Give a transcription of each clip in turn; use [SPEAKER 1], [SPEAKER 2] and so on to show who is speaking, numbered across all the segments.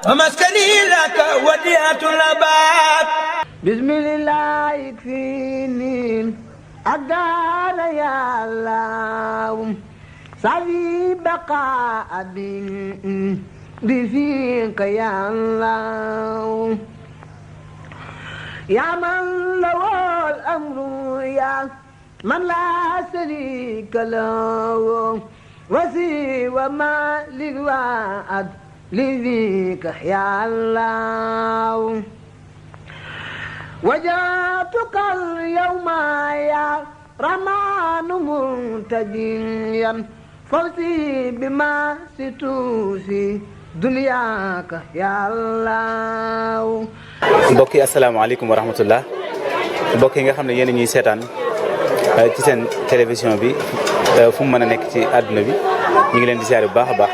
[SPEAKER 1] ومسكني لك وديعة الأباد
[SPEAKER 2] بسم الله يكفيني أقدر يا الله سعي بقاء بفيك يا الله يا من له الأمر يا من لا شريك له وسوى ما للوعد لذيك يا الله وجاتك اليوم يا رمان منتجيا فوزي بما ستوفي دنياك يا الله.
[SPEAKER 3] mbokk yi asalaamaaleykum wa rahmatullah mbokk yi nga xam ne yéen a ñuy seetaan ci seen télévision bi fu mu mën a nekk ci àdduna bi ñu ngi leen di ziare bu baax a baax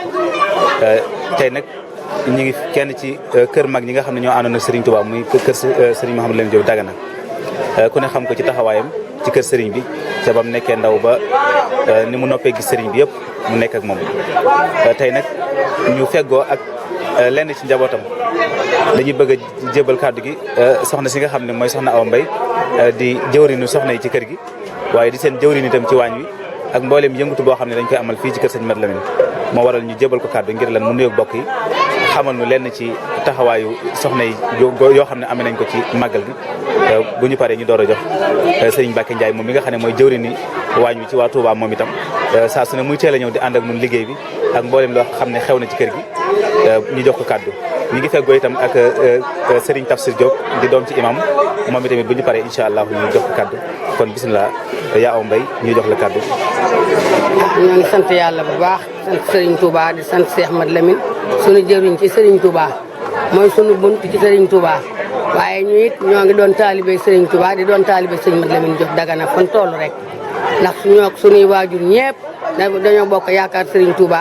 [SPEAKER 3] tey nag ñu ngi kenn ci kër mag ñi nga xam ne ñoo àndoon ak Serigne Touba muy kër Serigne Mouhamadou Lamine Diop Dagana ku ne xam ko ci taxawaayam ci kër Serigne bi ca ba mu nekkee ndaw ba ni mu noppee gis Serigne bi yëpp mu nekk ak moom tey nag ñu feggoo ak lenn ci njabootam dañuy bëgg a jébal kàddu gi soxna si nga xam ne mooy soxna Awa Mbaye di jëwriñu soxna yi ci kër gi waaye di seen jëwriñ itam ci waañ wi ak mboolem yëngutu boo xam ne dañ koy amal fii ci kër Serigne Mouhamadou Lamine moo waral ñu jébal ko kàddu ngir lan mu nuyoog bokk yi xamal nu lenn ci taxawaayu soxna yi yoo xam ne amee nañ ko ci màggal gi bu ñu paree ñu door a jox Serigne Mbacke Ndiaye moom mi nga xam ne mooy jëwriñu waañ wi ci waa Touba moom itam saa su ne muy teel a ñëw di ànd ak ñun liggéey bi ak mboolem loo xam ne xew na ci kër gi ñu jox ko kàddu ñu ngi feggoo itam ak Serigne Tafsir Diop di doom ci imam moom itamit bu ñu paree incha allah ñu jox ko kàddu kon bisimilah yaa Awa Mbaye ñu jox la kàddu.
[SPEAKER 4] ñoo ngi sant yàlla bu baax sant Serigne Touba di sant Cheikh Mad Lamine sunu jëriñ ci Serigne Touba mooy sunu bunt ci Serigne Touba waaye ñu it ñoo ngi doon taalibe Serigne Touba di doon taalibe Serigne Mad Lamine Diop Dagana fan toll rek ndax ñoo sunuy waajur ñëpp dañoo bokk yaakaar Serigne Touba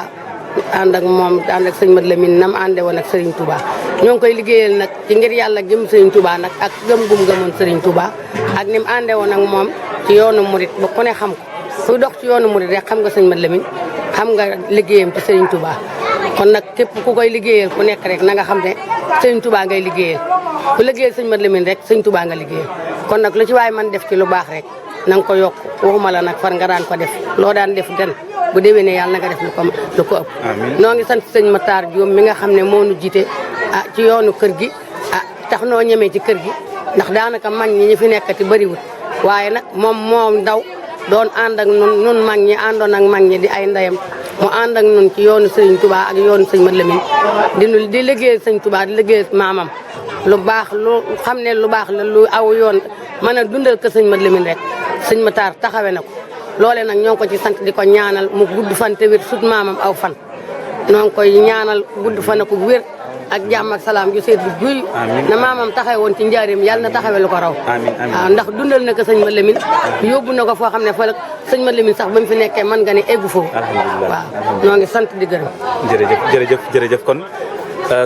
[SPEAKER 4] ànd ak moom ànd ak Serigne Mad Lamine nam ànde woon ak Serigne Touba ñoo ngi koy liggéeyal nag ci ngir yàlla gëm Serigne Touba nag ak gëm-gum gëmoon Serigne Touba ak ni mu ànde woon ak moom ci yoonu murit ba ku ne xam ko kuy dox ci yoonu murit rek xam nga Serigne Mad Lamine xam nga liggéeyam ci Serigne Touba kon nag képp ku koy liggéeyal ku nekk rek na nga xam ne Serigne Touba ngay liggéeyal ku liggéeyal Serigne Mad Lamine rek Serigne Touba nga liggéeyal kon nag lu ci waay man def ci lu baax rek na nga ko yokk waxuma la nag far nga daan ko def loo daan def gan bu déwénee yàlla na nga def lu ko ëpp noo ngi sant sëñ Matar Diop mi nga xam ne moo nu jiite ci yoonu kër gi tax noo ñemee ci kër gi ndax daanaka mag ñi ñu fi nekkati bëriwul waaye nag moom ndaw doon ànd ak nun mag ñi àndoon ak mag ñi di ay ndeyam mu ànd ak nun ci yoonu Serigne Touba ak yoonu sëñ Mad Lamine di liggéeyal sëñ Touba di liggéeyal maamam lu baax lu xam ne lu baax la lu aw yoon mën a dundal ko sëñ Mad Lamine rek sëñ Matar taxawe na ko loole nag ñoo ngi ko ci sant di ko ñaanal mu gudd fan te wér sut maamam aw fan ñoo ngi koy ñaanal gudd fan ak wér ak jàmm ak salaam ju seet bu guy na maamam taxawe woon ci njaareem yàlla na taxawe lu ko raw waaw ndax dundal na ko sëñ Mad Lamine yóbbu na ko foo xam ne fa la sëñ Mad Lamine sax ba mu fi nekkee mën nga ne eggu foofu waaw ñoo ngi sant di gërëm
[SPEAKER 3] jërëjëf kon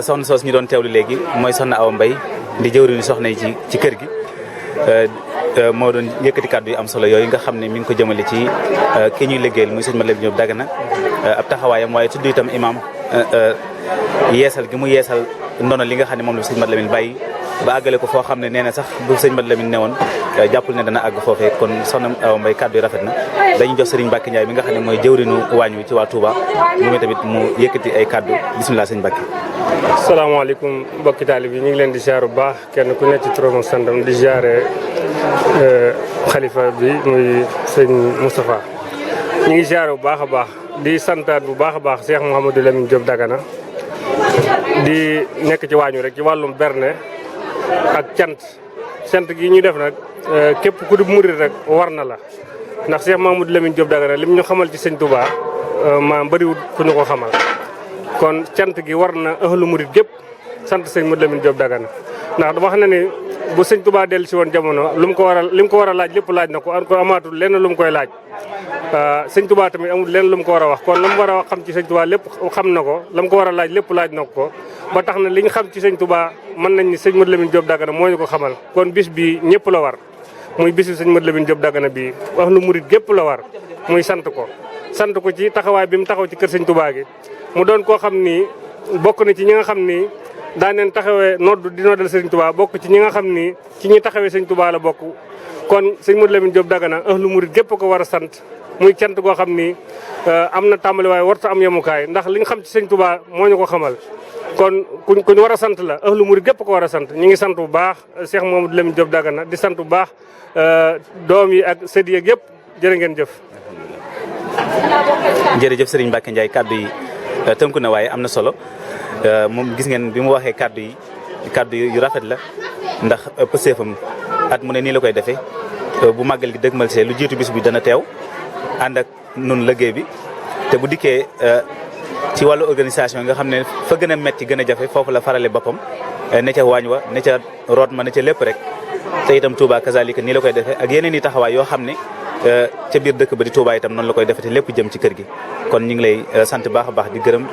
[SPEAKER 3] soxna soos ñu doon teewlu léegi mooy soxna Awa Mbaye di jëwriñu soxna yi ci kër gi moo doon yëkkati kàddu yu am solo yooyu nga xam ne mi ngi ko jëmale ci ki ñuy liggéeyal muy sëñ Mad Lamine Diop Dagana ab taxawaayam waaye tudd itam imam yeesal gi mu yeesal ndono li nga xam ne moom la sëñ Mad Lamine bàyyi ba àggale ko foo xam ne nee na sax bu sëñ Mad Lamine newoon jàppul ne dana àgg foofee kon soxna Awa Mbaye kàddu yi rafet na dañuy jox Serigne Mbacke Ndiaye mi nga xam ne mooy jëwrinu waañ wi ci waa Touba moom tamit mu yëkkati ay kàddu bisimilah sëñ Mbacke.
[SPEAKER 5] asalaamaaleykum mbokki taalib yi ñu ngi leen di ziar bu baax kenn ku nekk ci turam santam di ziare xalifa bi muy sëñ Moustapha ñu ngi ziar bu baax a baax di santaat bu baax a baax Cheikh Mouhamadou Lamine Diop Dagana di nekk ci waañu rek ci wàllum berne ak cant gi ñu def nag képp ku di murid rek war na la ndax Cheikh Mouhamadou Lamine Diop Dagana lim ñu xamal ci sëñ Touba maam bëriwul ku ñu ko xamal kon cant gi war na ahlu murid gépp sant sëñ Mouhamadou Lamine Diop Dagana ndax wax na ni bu sëñ Touba dellu si woon jamono li mu ko war a laaj lépp laaj na ko amaatul lenn lu mu koy laaj sëñ Touba tamit amul lenn lu mu ko war a wax kon la mu war a wax xam ci sëñ Touba lépp xam na ko la mu ko war a laaj lépp laaj na ko ba tax na li ñu xam ci sëñ Touba mën nañ ni sëñ Mouhamadou Lamine Diop Dagana moo ñu ko xamal kon bis bi ñëpp la war muy bisu sëñ Mouhamadou Lamine Diop Dagana bii wax lu murid gépp la war muy sant ko ci taxawaay bi mu taxaw ci kër sëñ Touba gi mu doon koo xam ni bokk na ci ñi nga xam ni daan neen taxawee nodd di noddal Serigne Touba bokk ci ñi nga xam ni ci ñi taxawee Serigne Touba la bokk kon sëñ Modou Lamine Diop Dagana ahlu murid gépp ko war a sant muy cant goo xam ni am na tàmbali waaye warta am yemukaay ndax li nga xam ci Serigne Touba moo ñu ko xamal kon kuñ war a sant la ahlu murid gépp ko war a sant ñi ngi sant bu baax Cheikh Modou Lamine Diop Dagana di sant bu baax doom yi ak sët yeeg yëpp jërë ngeen jëf.
[SPEAKER 3] jërëjëf Serigne Mbacke Ndiaye kaddu yi tënku na waaye am na solo moom gis ngeen bi mu waxee kaddu yu rafet la ndax pëseefam at mu ne nii la koy defee bu màggal gi dëgmal see lu jiitu bis bi dana teew ànd ak nun liggéey bi te bu dikkee ci wàllu organisation nga xam ne fa gën a metti gën a jafe foofu la farale boppam ne ca waañ wa ne ca root ma ne ca lépp rek te itam Touba kazalika nii la koy defee ak yeneen i taxawaay yoo xam ne ca biir dëkk ba di Touba itam noonu la koy defee te lépp jëm ci kër gi kon ñu ngi lay sant baax a baax di gërëm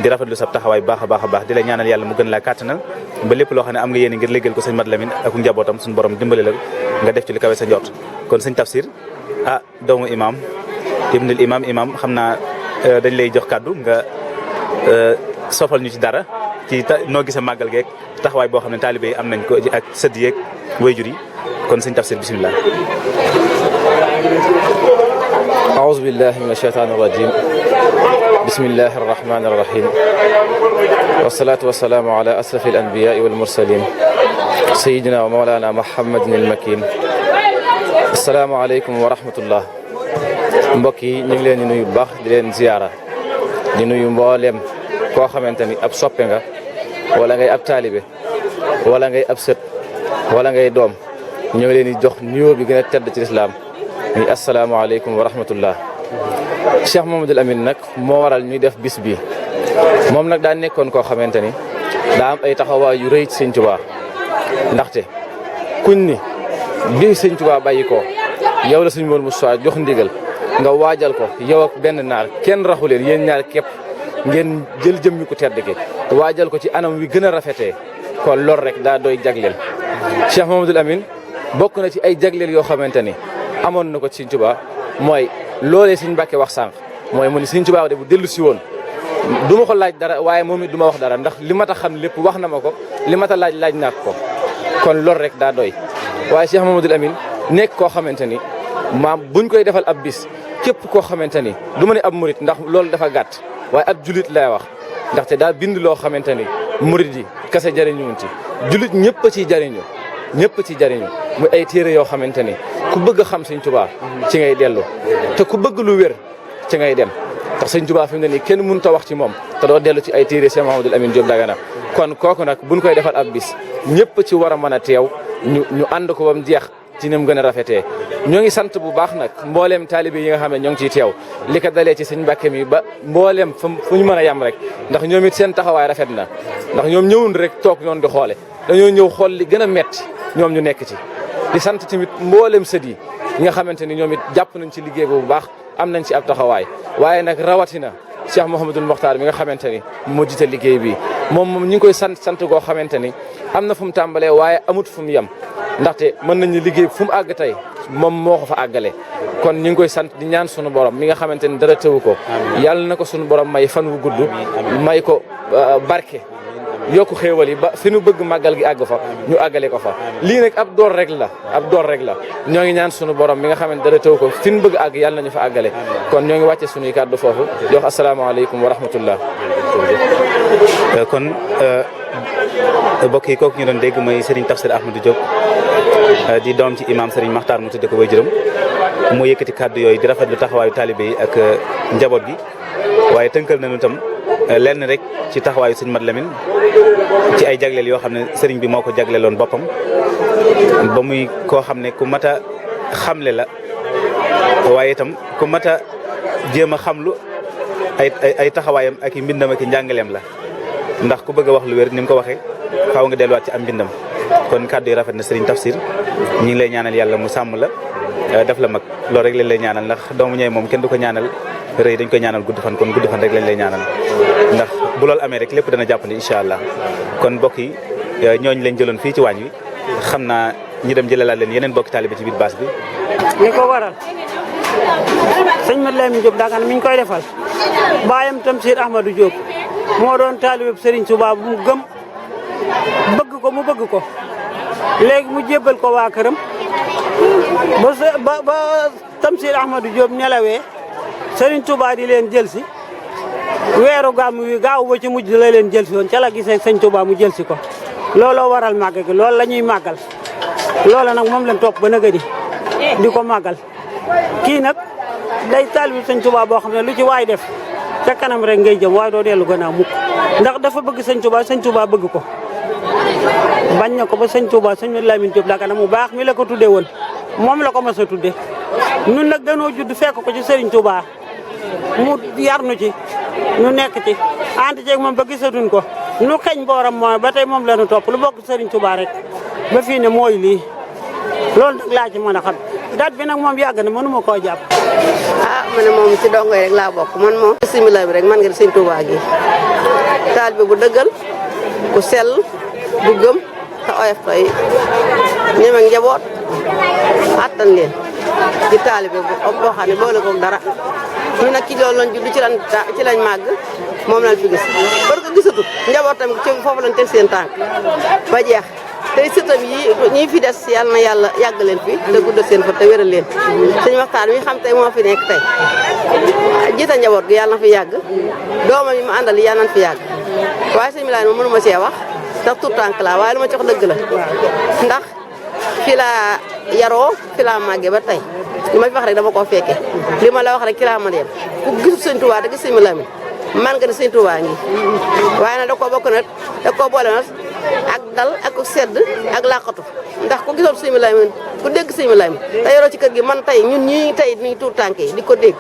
[SPEAKER 3] di rafetlu sab taxawaay baax a baax di la ñaanal yàlla mu gën laa kàttanal ba lépp loo xam ne am nga yéen ngir liggéeyal ko sëñ Mat Lamine ak njabootam suñu borom dimbali la nga def ci lu kawe sa njort kon sëñ Tafsir doomu imam ibnul imam xam naa dañ lay jox kàddu nga sofal ñu ci dara ci noo gisee màggal geeg taxawaay boo xam ne taalibe yi am nañ ko ak sëdd yeeg wayjur yi kon sëñ Tafsir bisimilah.
[SPEAKER 6] أعوذ بالله من الشيطان الرجيم بسم الله الرحمن الرحيم والصلاة والسلام على أشرف الأنبياء والمرسلين سيدنا ومولانا محمد المكين السلام عليكم ورحمة الله mbokk yi ñu ngi leen di nuyu bu baax di leen ziyaara di nuyu mboolem koo xamante ni ab soppe nga wala ngay ab taalibe wala ngay ab sët wala ngay doom ñu ngi leen di jox nuyoo bi gën a tedd ci lislaam muy asalaamaaleykum wa rahmatullah Cheikh Mamadou Amine nag moo waral ñuy def bis bi moom nag daa nekkoon koo xamante ni daa am ay taxawaay yu rëy ci Sëñ Tuubaa ndaxte kuñ ni bi Sëñ Tuubaa bàyyi ko yow la Sëñ Mor Moussa jox ndigal nga waajal ko yow ak benn naar kenn raxu leen yéen ñaar képp ngeen jël jëmmi ku tedd ki waajal ko ci anam wi gën a rafetee kon lor rek daa doy jagleel Cheikh Mamadou Amine bokk na ci ay jagleel yoo xamante ni amoon na ko ci Sëñ Tuubaa mooy loolee Sëñ Mbàkke wax sànq mooy mu ni Sëñ Tuubaa de bu dellu si woon du ma ko laaj dara waaye moom it du ma wax dara ndax li ma ta xam lépp wax na ma ko li ma ta laaj naa ko kon loolu rek daa doy waaye Cheikh Mamadou Amine nekk koo xamante ni maam buñ koy defal ab bis képp koo xamante ni du ma ne ab murit ndax loolu dafa gàtt waaye ab julit lay wax ndaxte daa bind loo xamante ni murit yi kese jëriñuwuñ ci julit ñëpp a ciy jëriñu ñëpp ci jëriñu muy ay téere yoo xamante ni ku bëgg a xam Sëñ Tuubaa ci ngay dellu te ku bëgg lu wér ci ngay dem tax Sëñ Tuubaa fi mu ne nii kenn mënut a wax ci moom te doo dellu ci ay téere Cheikh Mamadou Amine Diop Dagana kon kooku nag buñ koy defal ab bis ñëpp ci war a mën a teew ñu ànd ko ba mu jeex ci ni mu gën a rafetee ñoo ngi sant bu baax nag mbooleem taalibe yi nga xam ne ñoo ngi ciy teew li ko dalee ci Sëñ Mbàkke mi ba mbooleem fu ñu mën a yem rek ndax ñoom it seen taxawaay rafet na ndax ñoom ñëwun rek toog noonu di xoole dañoo ñëw xool li gën a metti ñoom ñu nekk ci di sant tamit mboolem sët yi nga xamante ni ñoom it jàpp nañ ci liggéey bu baax am nañ ci ab taxawaay waaye nag rawatina Cheikh Mouhamadul Mokhtar mi nga xamante ni moo jiite liggéey bi moom ñu ngi koy sant goo xamante ni am na fu mu tàmbalee waaye amut fu mu yem ndaxte mën nañu liggéey fu mu àgg tey moom moo ko fa àggale kon ñu ngi koy sant di ñaan sunu borom mi nga xamante ni dara tëwu ko yàlla na ko sunu borom may fan wu gudd may ko barke yokku xéewal yi ba fi nu bëgg màggal gi àgg fa ñu àggale ko fa lii nag ab door rek la ñoo ngi ñaan sunu borom mi nga xamante dara tëw ko fi nu bëgg àgg yàlla nañu fa àggale kon ñoo ngi wàcce sunuy kàddu foofu di wax asalaamaaleykum wa rahmatullah
[SPEAKER 3] kon mbokk yi kooku ñu doon dégg mooy Serigne Tafsir Ahmadou Diop di doom ci imam Serigne Makhtar mu tudde ko waajuram moo yëkkati kàddu yooyu di rafetlu taxawaayu taalibe yi ak njaboot gi waaye tënkal nañu tam lenn rek ci taxawaayu Sëñ Mat Lamine ci ay jagleel yoo xam ne sëriñ bi moo ko jagleeloon boppam ba muy koo xam ne ku mat a xamle la waaye itam ku mat a jéem a xamlu ay taxawaayam ak i mbindam ak i njàngaleem la ndax ku bëgg a wax lu wér ni mu ko waxee faaw nga delluwaat ci am mbindam kon kàddu yi rafet na Sëriñ Tafsir ñu ngi lay ñaanal yàlla mu sàmm la def la mag loolu rek lañ lay ñaanal ndax doomu ñëwee moom kenn du ko ñaanal rëy dañ koy ñaanal gudd fan kon gudd fan rek lañ lay ñaanal ndax bu loolu amee rek lépp dana jàppandi incha allah kon mbokk yi ñooñu lañ jëloon fii ci waañ wi xam naa ñi dem jëlalaat leen yeneen bokki taalibe ci biir baas bi.
[SPEAKER 7] li ko waral sëñ Mat Lamine Diop Dagana mi ñu koy defal baayam Tamsir Ahmadou Diop moo doon taalibe Serigne Touba bu mu gëm bëgg ko mu bëgg ko léegi mu jébbal ko waa këram ba Tamsir Ahmadou Diop nelawee Serigne Touba di leen jël si weeru gàmm wi gaaw ba ci mujj la leen jël si woon ca la gisee Serigne Touba mu jël si ko looloo waral màgg gi loolu la ñuy màggal loola nag moom lañ topp ba nëgëni di ko màggal kii nag day taalibe Serigne Touba boo xam ne lu ci waay def ca kanam rek ngay jëm waaye doo dellu gannaaw mukk ndax dafa bëgg Serigne Touba bëgg ko bañ na ko ba Serigne Touba Serigne Lamine Diop Dagana mu baax mi la ko tuddee woon moom la ko mas a tudde ñun nag dañoo judd fekk ko ci Serigne Touba mu yar nu ci ñu nekk ci ànd ceeg moom ba gisatuñ ko nu xeñ booram mooy ba tey moom la ñu topp lu bokk Serigne Touba rek ba fii ne mooy lii loolu nag laa ci mën a xam date bi nag moom yàgg na mënuma koo jàpp.
[SPEAKER 4] ma ne moom ci dongo yi rek laa bokk man moom. bisimilah bi rek man nga Serigne Touba gi taalibe bu dëggal ku sell bu gëm te oyof tey ñeme njaboot attan leen ci taalibe boo xam ne boole ko dara ñu nag ci loolu lañ judd ci lañ màgg moom lañ fi gis parce que gisatu njabootam ci foofu lañ teg seen tànk ba jeex tey sëtam yi ñi fi des yàlla na yàlla yàgg leen fi te guddal seen fa te wéral leen suñu waxtaan wi xam tey moo fi nekk tey jiite njaboot gi yàlla na fi yàgg doomam yi ma àndal yàlla na fi yàgg waaye sëñ Milane moom mënu ma cee wax ndax tout tànk laa waaye lu ma ci wax dëgg la ndax fi laa yaroo fi laa màggee ba tey li ma fi wax rek dama koo fekke li ma la wax rek ci laa mën a yem ku gisul sëñ Touba te gis sëñ Milane man nga ne sëñ Touba ngi waaye nag da koo bokk nag da koo boole nag ak dal ak sedd ak laqatu ndax ku gisoon sëñ Milane ku dégg sëñ Milane te yoroo ci kër gi man tey ñun ñii tey nii tuut tànk yi di ko dégg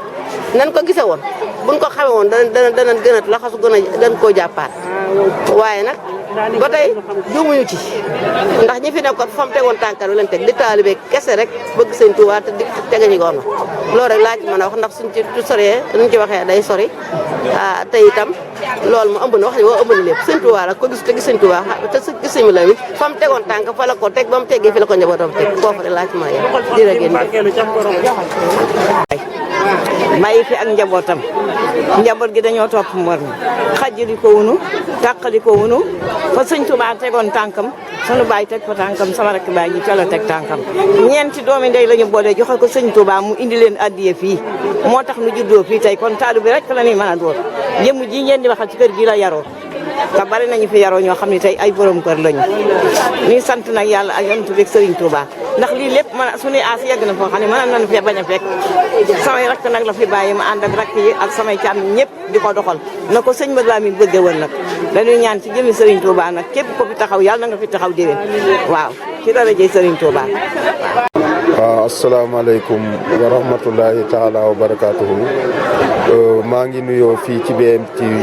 [SPEAKER 4] nan ko gise woon buñ ko xamee woon dana gën a laxasu gën koo jàppaat waaye nag ba tey juumuñu ci ndax ñi fi nekkoon fa mu tegoon tànkal wi lañ teg di taalibe kese rek bëgg sëñ Touba te di tegañu goon loolu rek laa ci mën a wax ndax suñ ci soree nuñ ci waxee day sori te itam loolu mu ëmb na wax ne woo ëmb na lépp sëñ Touba la ko gis te gis sëñ Touba te gis sëñ Milane wi fa mu tegoon tànk fa la ko teg ba mu teggee fi la ko njabootam teg foofu rek laa ci mën a yem
[SPEAKER 8] bàyyi fi ak njabootam njaboot gi dañoo topp mbor mi xajjali ko wunu tàqali ko wunu fa sëñ Touba tegoon tànkam sunu baay teg fa tànkam sama rakk baay ji ca la teg tànkam ñeenti doomi ndey la ñu boole joxe ko sëñ Touba mu indi leen addiye fii moo tax nu juddoo fii tey kon taalu bi rek la ñuy mën a doon jëmm ji ngeen di waxal ci kër gi la yaroo te bari nañu fi yaroo ñoo xam ne tey ay borom kër lañu ñuy sant nag yàlla ak yonent bi Serigne Touba ndax lii lépp man suñuy aas yegg na foo xam ne mën nañu fee bañ a fekk samay rakk nag la fi bàyyi ma ànd ak rakk yi ak samay càmm ñëpp di ko doxal na ko sëñ Modou Lamine bëgge woon nag dañuy ñaan ci jëmi Serigne Touba nag képp ko fi taxaw yàlla na nga fi taxaw déwén waaw ci darajey Serigne Touba
[SPEAKER 9] waaw asalaamaaleykum wa rahmatullahi taala wa barakaatuhu maa ngi nuyoo fii ci BMTV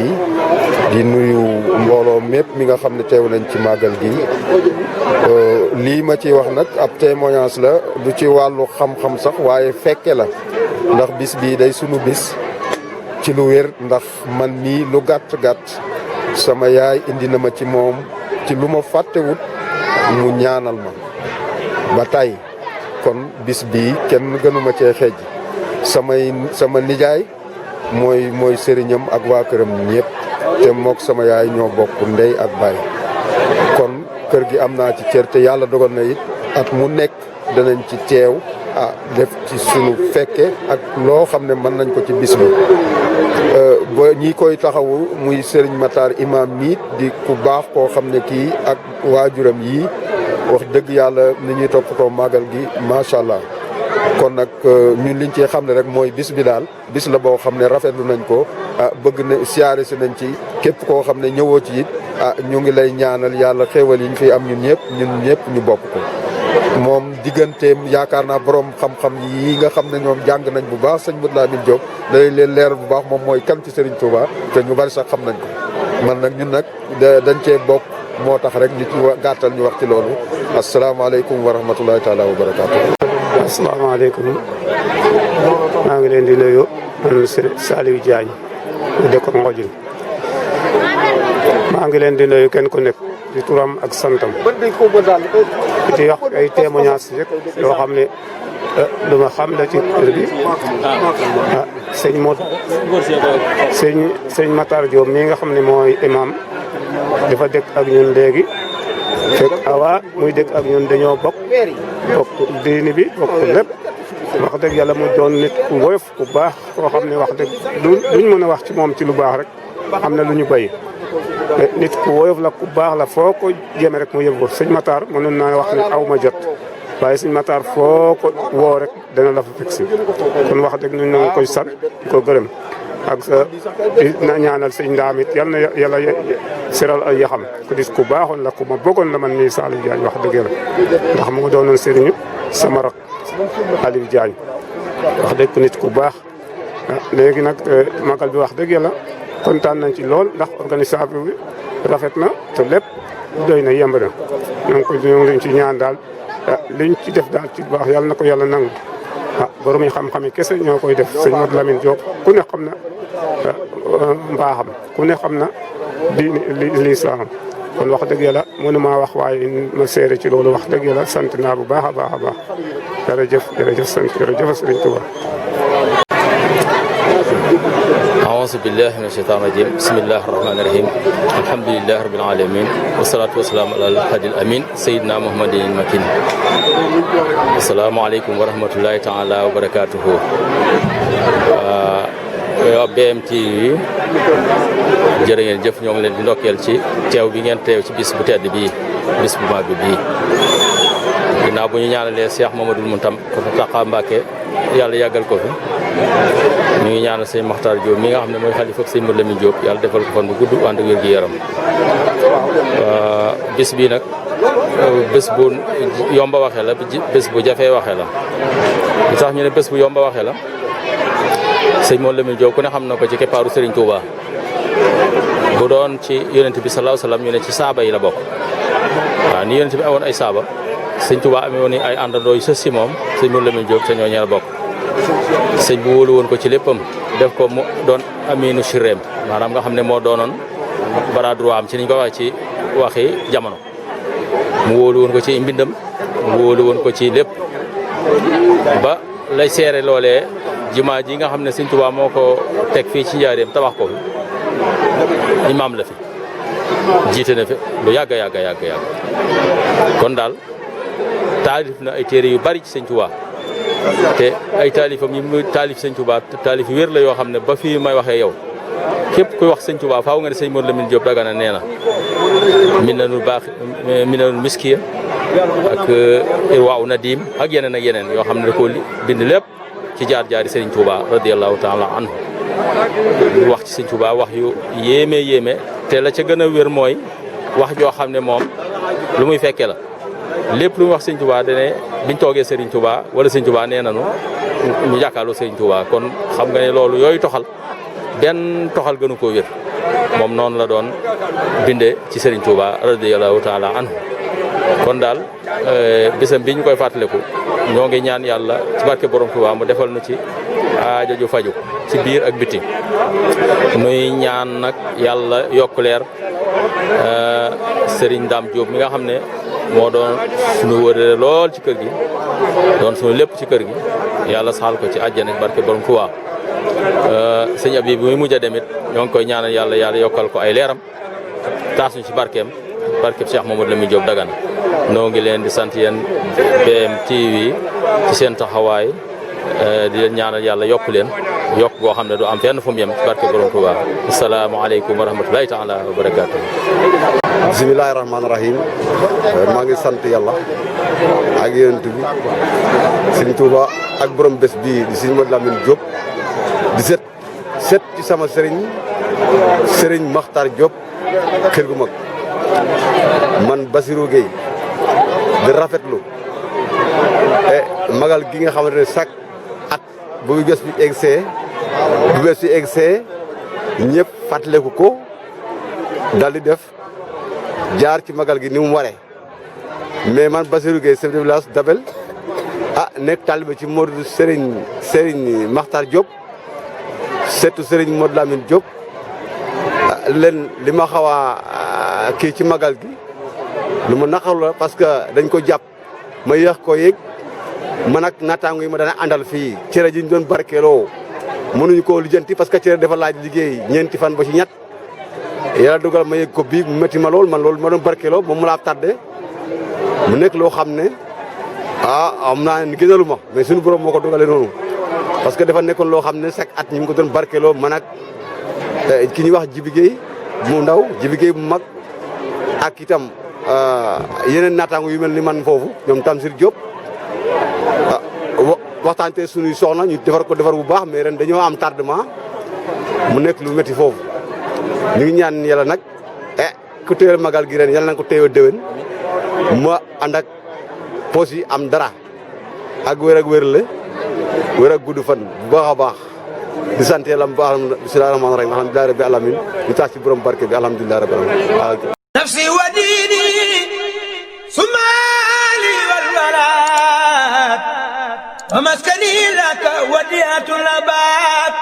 [SPEAKER 9] di nuyu mbooloo mépp mi nga xam ne teew nañ ci màggal gi lii ma ci wax nag ab témoignage la du ci wàllu xam-xam sax waaye fekke la ndax bis bii day sunu bis ci lu wér ndax man mii lu gàtt-gàtt sama yaay indi na ma ci moom ci lu ma fàttewut mu ñaanal ma ba tey kon bis bii kenn gënuma cee xeej sama nijaay mooy sëriñam ak waa këram ñëpp te mook sama yaay ñoo bokk ndey ak baay kon kër gi am naa ci cër te yàlla dogal na it at mu nekk danañ ci teew def ci sunu fekke ak loo xam ne mën nañ ko ci bis bi ba ñi koy taxawu muy Serigne Matar imam miit di ku baax koo xam ne kii ak waajuram yii wax dëgg yàlla ni ñuy toppatoo màggal gi macha allah kon nag ñun liñ ci xam ne rek mooy bis bi daal bis la boo xam ne rafetlu nañ ko bëgg na siyaare si nañ ci képp koo xam ne ñëwoo ci it ñu ngi lay ñaanal yàlla xéewal yi ñu fi am ñun ñëpp ñu bokk ko moom digganteem yaakaar naa borom xam-xam yi nga xam ne ñoom jàng nañ bu baax sëñ Modou Lamine Diop day leen leeral bu baax moom mooy kan ci Serigne Touba te ñu bari sax xam nañ ko man nag ñun nag dañ cee bokk moo tax rek ñu ci gàttal ñu wax ci loolu asalaamaaleykum wa rahmatulahi taala wa barakaatu.
[SPEAKER 5] asalaamaaleykum maa ngi leen di nuyu man Saliou Diagne mu dëkk Ngojul maa ngi leen di nuyu kenn ku nekk di turam ak santam di wax ay témoignage rek yoo xam ne lu ma xam la ci kër gi sëñ Matar Diop mii nga xam ne mooy imam dafa dëkk ak ñun léegi
[SPEAKER 10] fekk Awa muy dëkk ak ñun dañoo bokk diini bi bokk lépp wax dëgg yàlla mu doon nit ku woyof ku baax koo xam ne wax dëgg duñ mën a wax ci moom ci lu baax rek am na lu ñu béy nit ku woyof la ku baax la foo ko jëme rek mu yëngu sëñ Matar mënoon naa wax ne aw ma jot waaye sëñ Matar foo ko woo rek dana la fa fekk si kon wax dëgg ñu ngi koy sant di ko gërëm ak sa na ñaanal sëñ Ndaam it yal na yàlla seral ay yaxam ku dis ku baaxoon la ku ma bëggoon la man nii Saliou Diagne wax dëgg yàlla ndax mu ngi doonoon sëriñu sama rak Aliou Diagne wax dëgg nit ku baax léegi nag magal bi wax dëgg yàlla kontaan nañ ci lool ndax organisation bi rafet na te lépp doy na yemb na ñoo ngi ci ñaan daal liñ ci def daal ci baax yàlla na ko yàlla nangu borom yi xam-xam yi kese ñoo koy def sëñ Modou Lamine Diop ku ne xam na mbaaxam ku ne xam na diine lislaam kon wax dëgg yàlla mënuma wax waaye ma seere ci loolu wax dëgg yàlla sant naa bu baax a baax a baax jërëjëf sant jërëjëf Sëriñ Tuubaa
[SPEAKER 6] أعوذ بالله من الشيطان الرجيم بسم الله الرحمن الرحيم الحمد لله رب العالمين والصلاة والسلام على الهادي الأمين سيدنا محمد المكين السلام عليكم ورحمة الله تعالى وبركاته BMTV jërë ngeen jëf ñoo ngi leen di ndokkeel ci teew bi ngeen teew ci bis bu tedd bii bis bu mag bii ginnaaw bu ñu ñaanalee Cheikh Mamadou Mountakha Mbacké yàlla yàggal ko fi ñu ngi ñaanal sëñ Makhtar Diop mi nga xam ne mooy xalifa ak sëñ Modou Lamine Diop yàlla defal ko fan bu gudd ànd ak wér gi yaram bis bii nag bés bu yomba waxee la bés bu jafee waxee la li tax ñu ne bés bu yomba waxee la sëñ Modou Lamine Diop ku ne xam na ko ci keppaaru Serigne Touba bu doon ci yonent bi sallallahu alayhi wasallam ñu ne ci saaba yi la bokk waaw ni yonent bi amoon ay saaba sëñ Touba amee woon ay àndandoo yu sës si moom sëñ Modou Lamine Diop ca ñooñu la bokk sëñ bu wóolu woon ko ci léppam def ko mu doon aminu shireem maanaam nga xam ne moo doonoon bara droit am ci niñ ko waxee ci waxi jamono mu wóolu woon ko ci mbindam mu wóolu woon ko ci lépp ba lay seere loolee jumaa ji nga xam ne sëñ Touba moo ko teg fii ci njaareem tabax ko fi imaam la fi jiite na fi lu yàgg kon daal taalif na ay téere yu bari ci sëñ Touba te ay taalifam yi mu taalif sëñ Touba taalif yu wér la yoo xam ne ba fii may waxee yow képp kuy wax sëñ Touba faaw nga ne sëñ Modou Lamine Diop Dagana nee na minanul miskiya ak irwaaw nadim ak yeneen yoo xam ne da koo bind lépp ci jaar-jaari sëriñ Touba radiyallahu taala anhu wax ci sëñ Touba wax yu yéeme te la ca gën a wér mooy wax joo xam ne moom lu muy fekkee la lépp lu muy wax sëñ Touba dane biñ toogee sëriñ Touba wala sëñ Touba nee nanu ñu jàkkaarloo sëriñ Touba kon xam nga ne loolu yooyu toxal benn toxal gënu koo wér moom noonu la doon binde ci sëriñ Touba radiyallahu taala anhu kon daal bésam bi ñu koy fàttaliku ñoo ngi ñaan yàlla ci barke borom Touba mu defal nu ci aajo ju faju ci biir ak biti nuy ñaan nag yàlla yokk leer Serigne Dame Diop mi nga xam ne moo doon suñu wërëre lool ci kër gi doon suñu lépp ci kër gi yàlla saxal ko ci àjjana barke borom Touba sëñ Abib bi muy mujj a demit ñoo ngi koy ñaanal yàlla yokkal ko ay leeram taas ñu ci barkeem Cheikh Mamadou Lamine Diop Dagana noo ngi leen di sant yéen BMTV ci seen taxawaay di leen ñaanal yàlla yokk leen yokk boo xam ne du am fenn fu mu yem ci barke borom Touba asalaamaaleykum wa rahmatulahi taala wa barakaatu.
[SPEAKER 9] bisimilahi rahmaani rahim maa ngi sant yàlla ak yonent bi Sëriñ Touba ak borom bés bii di Sëriñ Modou Lamine Diop di set ci sama sëriñ Makhtar Diop kër gu mag man Basirou Gueye di rafetlu magal gi nga xamante ne chaque at bu bés bi egsee ñëpp fàttaliku ko daal di def jaar ci magal gi ni mu waree mais man Basirou Gueye chef de village Dabel nekk taalibe ci Modou Serigne Makhtar Diop seetu Serigne Modou Lamine Diop leen li ma xaw a kii ci magal gi lu ma naqaru la parce que dañ ko jàpp ma yéex ko yëg man ak naataango yi ma dana àndal fii cere ji ñu doon barkeeloo mënuñu koo lijjanti parce que cere dafa laaj liggéey ñeenti fan ba ci ñett yàlla dogal ma yëg ko bii mu métti ma lool man loolu ma doon barkeeloo moom mu laa tardé
[SPEAKER 11] mu nekk loo xam ne am naa ni gënalu ma mais suñu borom moo ko dogalee noonu parce que dafa nekkoon loo xam ne chaque at ñu ngi ko doon barkeloo man ak ki ñuy wax Jibi Gueye mu ndaw Jibi Gueye bu mag ak itam yeneen naataango yu mel ni man foofu ñoom Tamsir Diop waxtaante suñuy soxna ñu defar ko defar bu baax mais ren dañoo am tardement mu nekk lu métti foofu ñu ngi ñaan yàlla nag ku téyel magal gi ren yàlla na ko téye déwén ma ànd ak poos yi am dara ak wér la wér ak gudd fan bu baax a baax di sant yàlla bu baax bismillaahi rahmaani rahiim alhamdulillahi rabbil alamin di tax ci borom barke bi alhamdulillahi rabbil alamin
[SPEAKER 1] nafsi wa diini sumaali wal walaat wa maskani laka wadiyatul abaat